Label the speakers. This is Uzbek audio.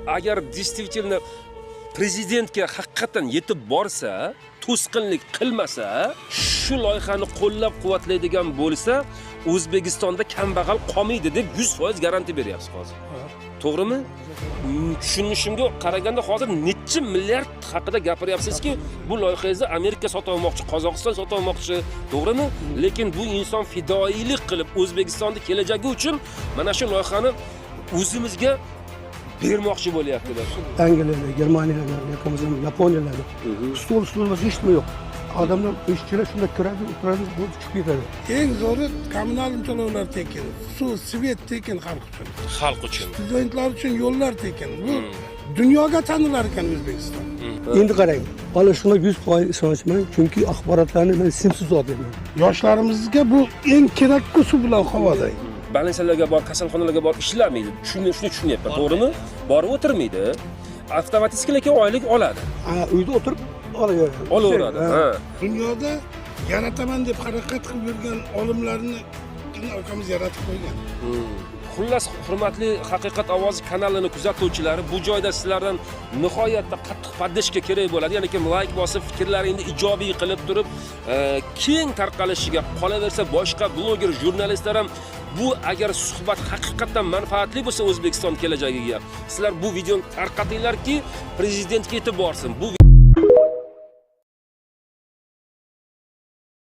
Speaker 1: Agar действительно prezidentga haqiqatan yetib borsa, to'sqinlik qilmasa, shu loyihani qo'llab-quvvatlaydigan bo'lsa, O'zbekistonda kambag'al qolmaydi deb 100% garantiya beryapsiz hozir. To'g'rimi? Tushunishimga qaraganda hozir necha milliard haqida gapiryapsizki, bu loyihangizni Amerika sotib olmoqchi, Qozog'iston sotib olmoqchi, to'g'rimi? Lekin bu inson fidoyilik qilib O'zbekistonda kelajagi uchun mana shu loyihani o'zimizga bermoqchi bo'lyaptilar.
Speaker 2: Angliyalar, Germaniyalar, Yaponiyalar. Stol hech nima yo'q. Odamlar ishchilar shunda kiradi, o'tiradi, bu chiqib ketadi.
Speaker 3: Eng zo'ri kommunal to'lovlar tekin, suv, svet tekin xalq uchun.
Speaker 1: Xalq uchun.
Speaker 3: Studentlar uchun yo'llar tekin. Bu dunyoga tanilar ekan O'zbekiston.
Speaker 2: Endi qarang, mana shunga 100% ishonchman, chunki axborotlarni men simsiz olaman.
Speaker 3: Yoshlarimizga bu eng kerakli suv bilan havoday.
Speaker 1: Balansalarga bor, kasalxonalarga bor ishlamaydi. Shuni tushunyapman, to'g'rimi? Borib o'tirmaydi. Avtomatik lekin oylik oladi.
Speaker 2: Uyda o'tirib olaveradi.
Speaker 1: Ha.
Speaker 3: Dunyoda yarataman deb harakat qilib yurgan olimlarni akamiz yaratib qo'ygan.
Speaker 1: Xullas, hurmatli Haqiqat ovozi kanalini kuzatuvchilari, bu joyda sizlardan nihoyatda qattiq podдержка kerak bo'ladi. Ya'ni kim like bosib, fikrlaringni ijobiy qilib turib, keng tarqalishiga, qolaversa boshqa bloger, jurnalistlar ham bu agar suhbat haqiqatan manfaatli bo'lsa O'zbekiston kelajagiga, sizlar bu videoni tarqatinglarki, prezidentga yetib borsin. Bu